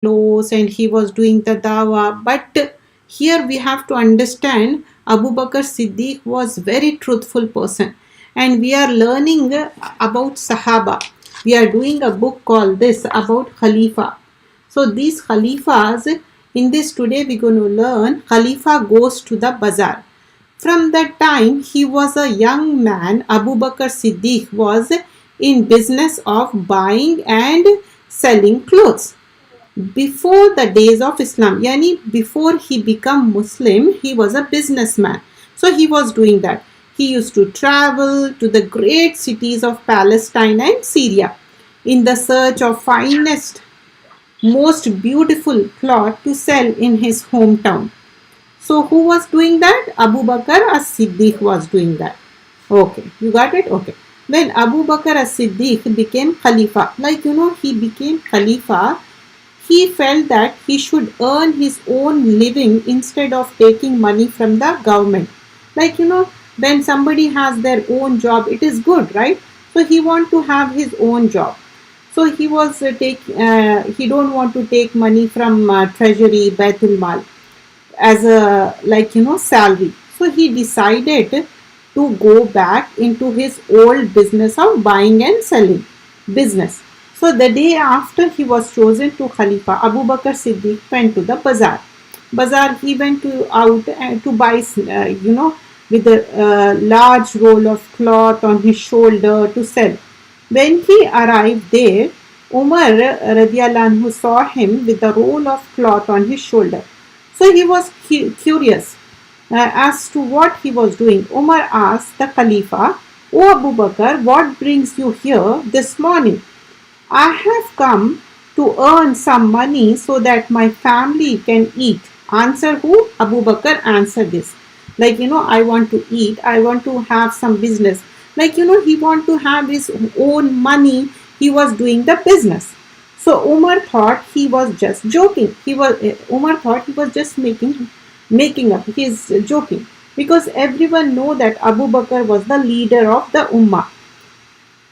close and he was doing the dawah. But here we have to understand Abu Bakr Siddiq was very truthful person, and we are learning about Sahaba. We are doing a book called this about Khalifa. So these Khalifas, in this today we're going to learn Khalifa goes to the bazaar. From that time he was a young man. Abu Bakr Siddiq was in business of buying and selling clothes before the days of Islam. Yani before he became Muslim, he was a businessman. So he was doing that. He used to travel to the great cities of Palestine and Syria in the search of finest, most beautiful cloth to sell in his hometown. So who was doing that? Abu Bakr as-Siddiq was doing that. Okay, you got it? Okay. When Abu Bakr as-Siddiq became Khalifa, he became Khalifa, he felt that he should earn his own living instead of taking money from the government. When somebody has their own job, it is good, right? So he want to have his own job. So he don't want to take money from treasury, Baitul Mal as a salary. So he decided to go back into his old business of buying and selling business. So the day after he was chosen to Khalifa, Abu Bakr Siddiq went to the bazaar. He went to buy, with a large roll of cloth on his shoulder to sell. When he arrived there, Umar radiallahu anhu saw him with a roll of cloth on his shoulder. So he was curious as to what he was doing. Umar asked the Khalifa, "O Abu Bakr, what brings you here this morning?" "I have come to earn some money so that my family can eat." Answer who? Abu Bakr answered this. I want to eat, I want to have some business. He want to have his own money. He was doing the business. So Umar thought he was just joking. Umar thought he was just making up. He is joking because everyone know that Abu Bakr was the leader of the Ummah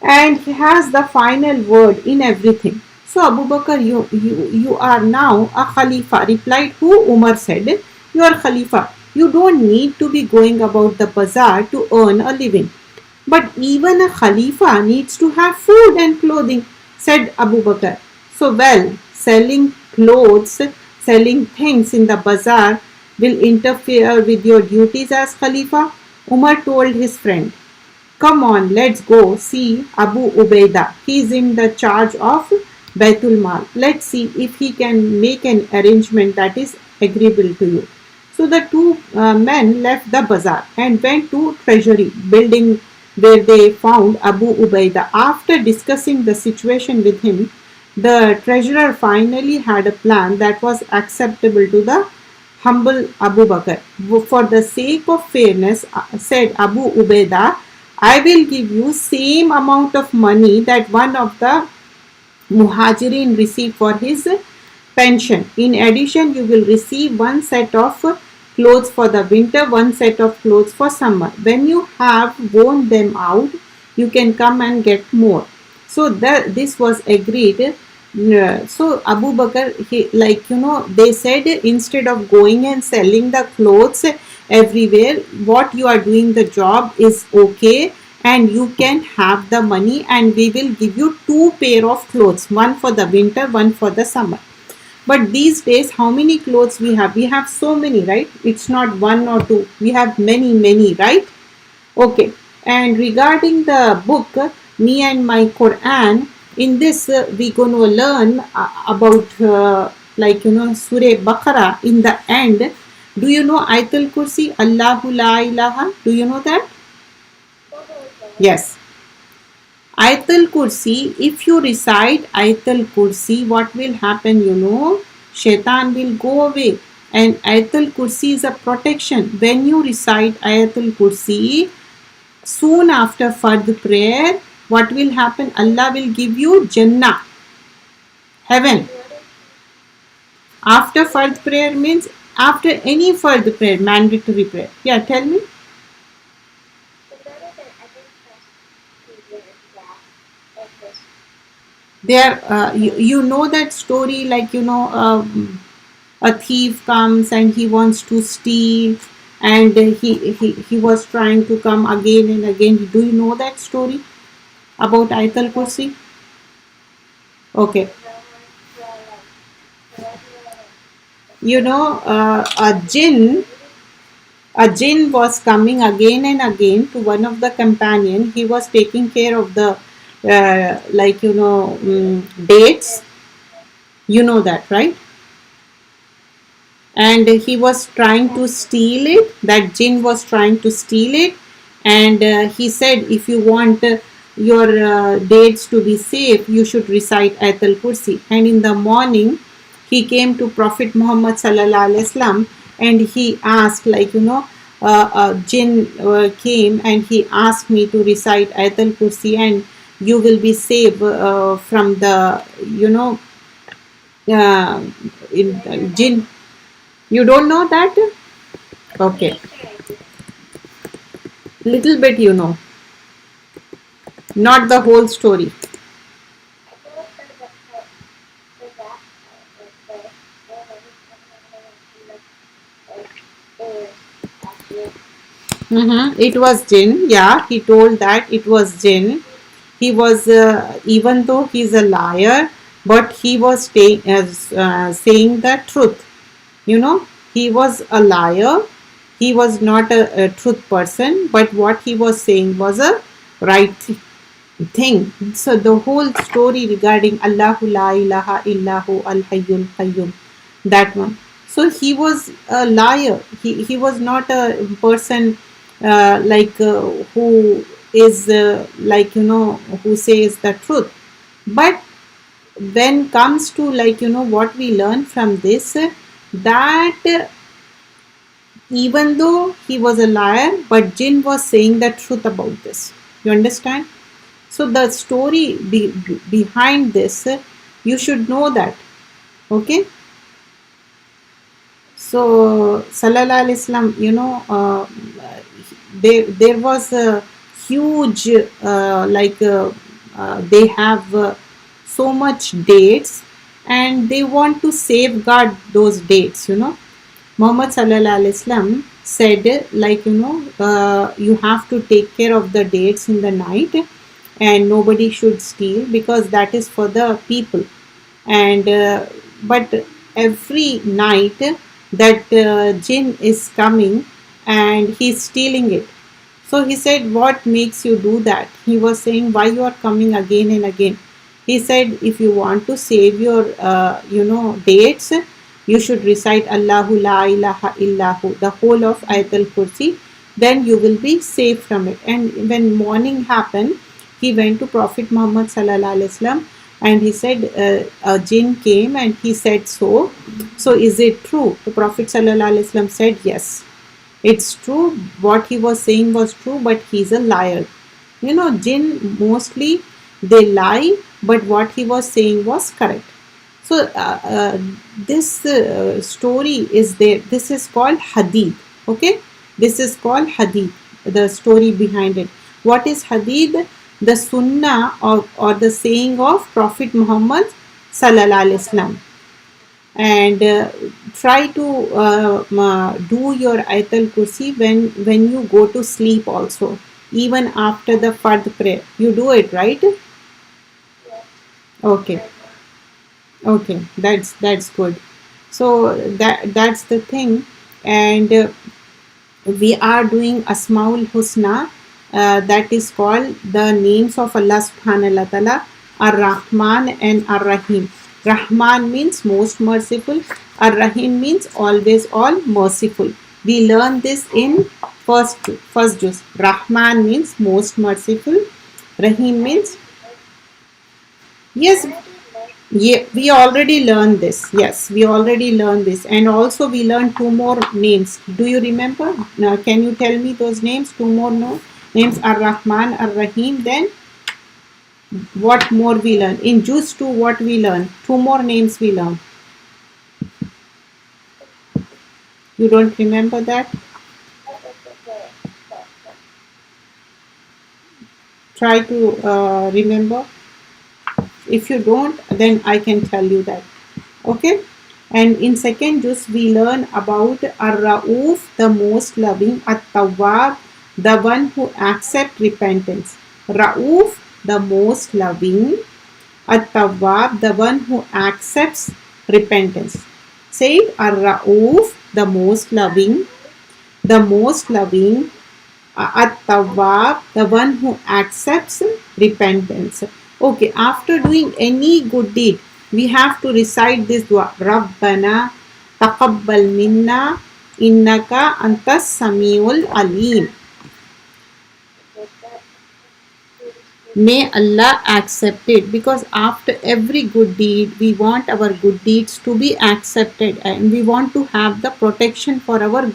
and he has the final word in everything. So Abu Bakr, you are now a Khalifa. Replied who? Umar said, "You are Khalifa. You don't need to be going about the bazaar to earn a living." "But even a Khalifa needs to have food and clothing," said Abu Bakr. "So selling clothes, selling things in the bazaar will interfere with your duties as Khalifa?" Umar told his friend, "Come on, let's go see Abu Ubaidah. He is in the charge of Baitul Mal. Let's see if he can make an arrangement that is agreeable to you." So the two men left the bazaar and went to treasury building where they found Abu Ubaidah. After discussing the situation with him, the treasurer finally had a plan that was acceptable to the humble Abu Bakr. "For the sake of fairness," said Abu Ubaidah, "I will give you same amount of money that one of the Muhajirin received for his pension. In addition, you will receive one set of clothes for the winter, one set of clothes for summer. When you have worn them out, you can come and get more." So this was agreed. So Abu Bakr, they said instead of going and selling the clothes everywhere, what you are doing the job is okay and you can have the money and we will give you two pair of clothes, one for the winter, one for the summer. But these days, how many clothes we have? We have so many, right? It's not one or two. We have many, right? Okay. And regarding the book, Me and My Quran, in this we're going to learn about Surah Baqarah in the end. Do you know aytalkursi? Allahu la ilaha. Do you know that? Yes. Aytalkursi, if you recite aytalkursi, what will happen, Shaitan will go away. And aytalkursi is a protection. When you recite aytalkursi, soon after Fard prayer, what will happen? Allah will give you Jannah, heaven. After Fard prayer means after any Fard prayer, mandatory prayer. Yeah, tell me. There, you know that story, like, a thief comes and he wants to steal, and he was trying to come again and again. Do you know that story about aytalkursi? Okay. A jinn was coming again and again to one of the companion. He was taking care of the dates. You know that, right? And he was trying to steal it. That jinn was trying to steal it, and he said, if you want your dates to be safe, you should recite ayatul kursi. And in the morning he came to Prophet Muhammad sallallahu alaihi wasallam, and he asked, a jinn came and he asked me to recite ayatul kursi, and you will be safe from the you know jinn. You don't know that? Okay. Little bit, not the whole story. It was jinn. Yeah, he told that it was jinn. He was, even though he's a liar, but he was saying the truth. He was a liar. He was not a truth person, but what he was saying was a right thing. So the whole story regarding Allahu la ilaha illahu al hayyul qayyum, that one. So he was a liar. He was not a person who is who says the truth. But when comes to what we learn from this, that even though he was a liar, but jinn was saying the truth about this. You understand? So the story behind this, you should know that. Okay. So sallallahu alaihi wasallam, there was a huge they have so much dates, and they want to safeguard those dates. Muhammad sallallahu alaihi wasallam said, you have to take care of the dates in the night, and nobody should steal, because that is for the people. And but every night that jinn is coming and he's stealing it. So he said, what makes you do that? He was saying, why you are coming again and again? He said, if you want to save your dates, you should recite Allahu la ilaha illahu, the whole of ayatul kursi, then you will be safe from it. And when morning happened, he went to Prophet Muhammad sallallahu alaihi wasallam, and he said, a jinn came and he said, so is it true? The Prophet sallallahu alaihi wasallam said, yes, it's true. What he was saying was true, but he's a liar. Jinn mostly they lie, but what he was saying was correct. So this story is there. This is called Hadith. Okay, this is called Hadith. The story behind it. What is Hadith? The Sunnah or the saying of Prophet Muhammad sallallahu alaihi wasallam. And try to do your ayatul kursi when you go to sleep also, even after the fard prayer. You do it, right? Okay. Okay, that's good. So that's the thing. And we are doing Asmaul Husna, that is called the names of Allah subhanahu wa ta'ala, Ar-Rahman and Ar-Rahim. Rahman means most merciful, Ar-Rahim means always all merciful. We learn this in first juz. Rahman means most merciful, Rahim means, yes, yeah, we already learned this. Yes, we already learned this. And also we learned two more names. Do you remember? Now, can you tell me those names? Two more names, Ar-Rahman, Ar-Rahim. Then what more we learn? In Juz 2, what we learn? Two more names we learn. You don't remember that? Try to remember. If you don't, then I can tell you that. Okay. And in second juz we learn about Ar-Rauf, the most loving, At-Tawwab, the one who accepts repentance. Rauf, the most loving, At-Tawwab, the one who accepts repentance. Say it, Ar-Rauf, the most loving, At-Tawwab, the one who accepts repentance. Okay, after doing any good deed, we have to recite this dua. Rabbana taqabbal minna innaka antas samiul alim. May Allah accept it, because after every good deed we want our good deeds to be accepted and we want to have the protection for our